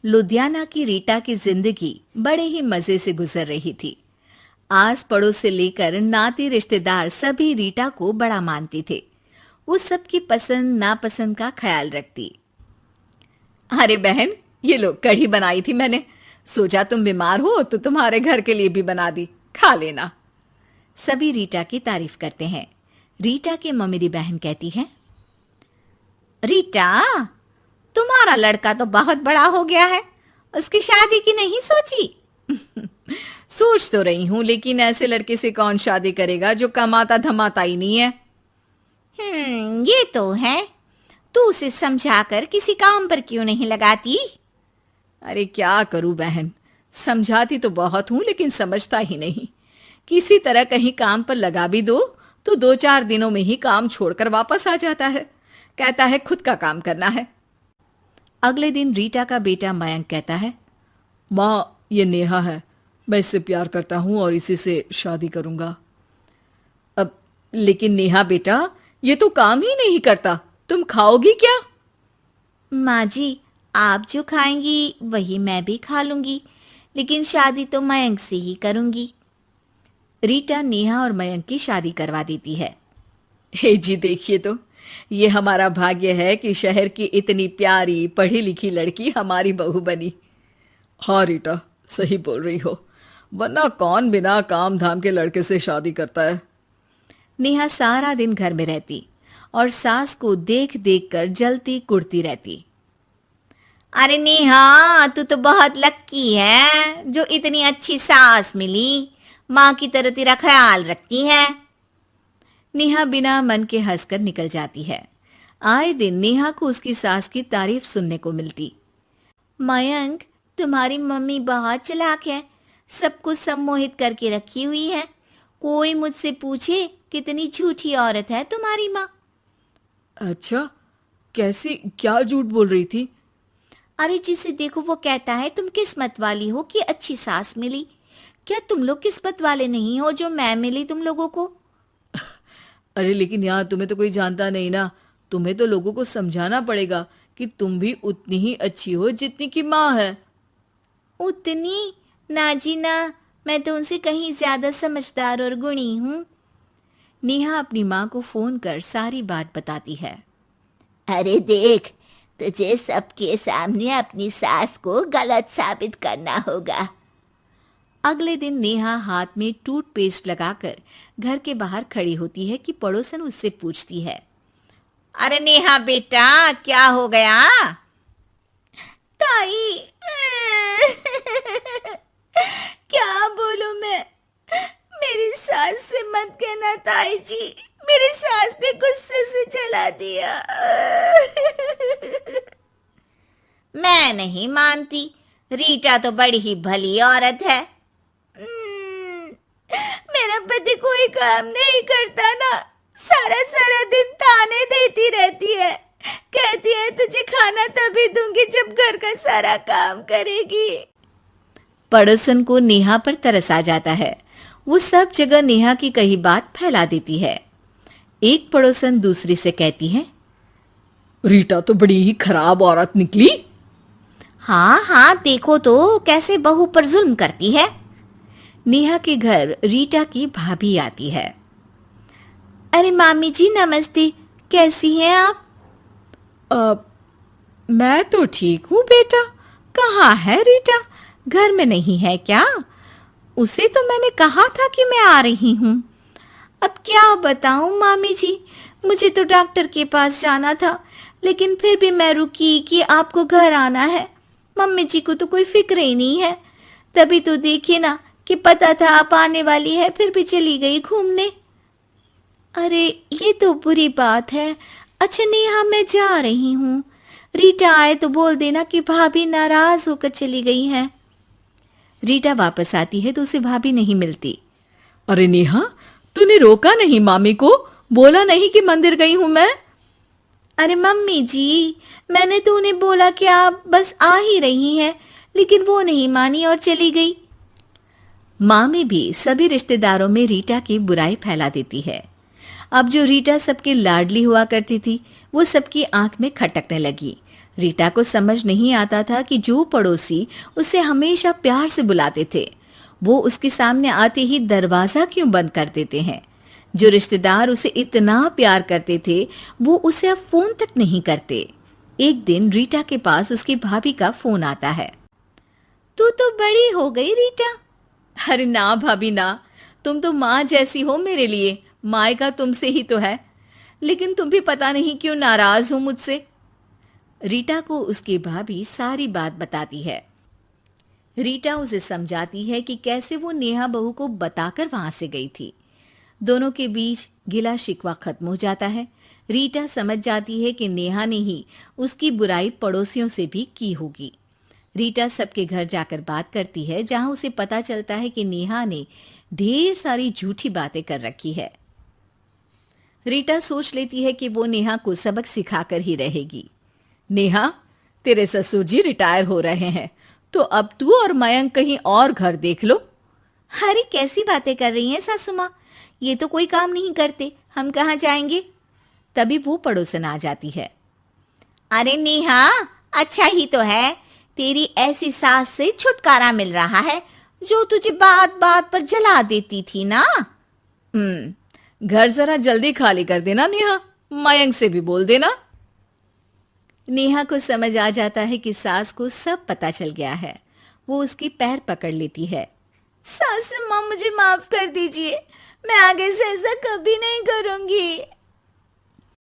लुधियाना की रीटा की जिंदगी बड़े ही मजे से गुजर रही थी। आस पड़ोस से लेकर नाती रिश्तेदार सभी रीटा को बड़ा मानते थे। वो सबकी पसंद नापसंद का ख्याल रखती। अरे बहन, ये लो कढ़ी बनाई थी मैंने। सोचा तुम बीमार हो तो तुम्हारे घर के लिए भी बना दी, खा लेना। सभी रीटा की तारीफ करते हैं। रीटा की ममेरी बहन कहती है, रीटा, तुम्हारा लड़का तो बहुत बड़ा हो गया है, उसकी शादी की नहीं सोची? सोच तो रही हूं, लेकिन ऐसे लड़के से कौन शादी करेगा जो कमाता धमाता ही नहीं है। ये तो है। तू उसे समझाकर किसी काम पर क्यों नहीं लगाती? अरे क्या करूं बहन, समझाती तो बहुत हूं लेकिन समझता ही नहीं। किसी तरह कहीं काम पर लगा भी दो तो 2-4 दिनों में ही काम छोड़कर वापस आ जाता है। कहता है खुद का काम करना है। अगले दिन रीटा का बेटा मयंक कहता है, माँ, ये नेहा है, मैं इससे प्यार करता हूं और इसी से शादी करूंगा। अब लेकिन नेहा बेटा, ये तो काम ही नहीं करता, तुम खाओगी क्या? माँ जी, आप जो खाएंगी वही मैं भी खा लूंगी, लेकिन शादी तो मयंक से ही करूंगी। रीटा नेहा और मयंक की शादी करवा देती है। हे जी, देखिए तो, ये हमारा भाग्य है कि शहर की इतनी प्यारी पढ़ी लिखी लड़की हमारी बहू बनी। हाँ रीटा, सही बोल रही हो, वरना कौन बिना काम धाम के लड़के से शादी करता है। नेहा सारा दिन घर में रहती और सास को देख देख कर जलती कुड़ती रहती। अरे नेहा, तू तो बहुत लक्की है जो इतनी अच्छी सास मिली, माँ की तरह तेरा ख्याल रखती है। नेहा बिना मन के हंसकर निकल जाती है। आए दिन नेहा को उसकी सास की तारीफ सुनने को मिलती। मयंक, तुम्हारी मम्मी बहुत चालाक है, सबको सम्मोहित करके रखी हुई है। कोई मुझसे पूछे कितनी झूठी औरत है तुम्हारी माँ। अच्छा, कैसी, क्या झूठ बोल रही थी? अरे जिसे देखो वो कहता है तुम किस्मत वाली हो कि अच्छी सास मिली। क्या तुम लोग किस्मत वाले नहीं हो जो मैं मिली तुम लोगों को? अरे लेकिन यार, तुम्हें तो कोई जानता नहीं ना। तुम्हें तो लोगों को समझाना पड़ेगा कि तुम भी उतनी ही अच्छी हो जितनी की माँ है। उतनी? ना जी ना, मैं तो उनसे कहीं ज्यादा समझदार और गुणी हूँ। नेहा अपनी माँ को फोन कर सारी बात बताती है। अरे देख, तुझे सबके सामने अपनी सास को गलत साबित करना होगा। अगले दिन नेहा हाथ में टूथपेस्ट लगाकर घर के बाहर खड़ी होती है कि पड़ोसन उससे पूछती है, अरे नेहा बेटा, क्या हो गया? ताई, क्या बोलूं मैं? मेरी सास से मत कहना ताई जी, मेरी सास ने गुस्से से जला दिया। मैं नहीं मानती, रीटा तो बड़ी ही भली औरत है। मेरा पति कोई काम नहीं करता ना, सारा सारा दिन ताने देती रहती है, कहती है तुझे खाना तभी दूंगी जब घर का सारा काम करेगी। पड़ोसन को नेहा पर तरस आ जाता है। वो सब जगह नेहा की कही बात फैला देती है। एक पड़ोसन दूसरी से कहती है, रीटा तो बड़ी ही खराब औरत निकली। हाँ हाँ, देखो तो कैसे बहू पर जुल्म करती है। नेहा के घर रीटा की भाभी आती है। अरे मामी जी नमस्ते, कैसी हैं आप? मैं तो ठीक हूँ बेटा। कहाँ है रीटा? घर में नहीं है क्या? उसे तो मैंने कहा था कि मैं आ रही हूँ। अब क्या बताऊँ मामी जी, मुझे तो डॉक्टर के पास जाना था, लेकिन फिर भी मैं रुकी कि आपको घर आना है। मम्मी जी को तो कोई फिक्र ही नहीं है। तभी तो देखिए ना कि पता था आप आने वाली है, फिर भी चली गई घूमने। अरे ये तो बुरी बात है। अच्छा नेहा, मैं जा रही हूँ, रीटा आए तो बोल देना कि भाभी नाराज होकर चली गई है। रीटा वापस आती है तो उसे भाभी नहीं मिलती। अरे नेहा, तूने रोका नहीं मामी को? बोला नहीं कि मंदिर गई हूं मैं? अरे मम्मी जी, मैंने तो उन्हें बोला कि आप बस आ ही रही हैं, लेकिन वो नहीं मानी और चली गई। मामी भी सभी रिश्तेदारों में रीटा की बुराई फैला देती है। अब जो रीटा सबकी लाडली हुआ करती थी, वो सबकी आंख में खटकने लगी। रीटा को समझ नहीं आता था कि जो पड़ोसी उसे हमेशा प्यार से बुलाते थे, वो उसके सामने आते ही दरवाजा क्यों बंद कर देते हैं। जो रिश्तेदार उसे इतना प्यार करते थे, वो उसे अब फोन तक नहीं करते। एक दिन रीटा के पास उसकी भाभी का फोन आता है। तू तो बड़ी हो गई रीटा। अरे ना भाभी ना, तुम तो माँ जैसी हो मेरे लिए, मायका तुमसे ही तो है, लेकिन तुम भी पता नहीं क्यों नाराज हो मुझसे। रीटा को उसकी भाभी सारी बात बताती है। रीटा उसे समझाती है कि कैसे वो नेहा बहू को बताकर वहां से गई थी। दोनों के बीच गिला शिकवा खत्म हो जाता है। रीटा समझ जाती है कि नेहा ने ही उसकी बुराई पड़ोसियों से भी की होगी। रीटा सबके घर जाकर बात करती है, जहां उसे पता चलता है कि नेहा ने ढेर सारी झूठी बातें कर रखी है। रीटा सोच लेती है कि वो नेहा को सबक सिखाकर ही रहेगी। नेहा, तेरे ससुर जी रिटायर हो रहे हैं, तो अब तू और मयंक कहीं और घर देख लो। अरे कैसी बातें कर रही हैं सासू माँ, ये तो कोई काम नहीं करते, हम कहाँ जाएंगे। तभी वो पड़ोसन आ जाती है। अरे नेहा, अच्छा ही तो है, तेरी ऐसी सास से छुटकारा मिल रहा है जो तुझे बात बात पर जला देती थी ना। घर जरा जल्दी खाली कर देना नेहा, मयंक से भी बोल देना। नेहा को समझ आ जाता है कि सास को सब पता चल गया है। वो उसकी पैर पकड़ लेती है। सासू माँ, मुझे माफ कर दीजिए, मैं आगे से ऐसा कभी नहीं करूंगी।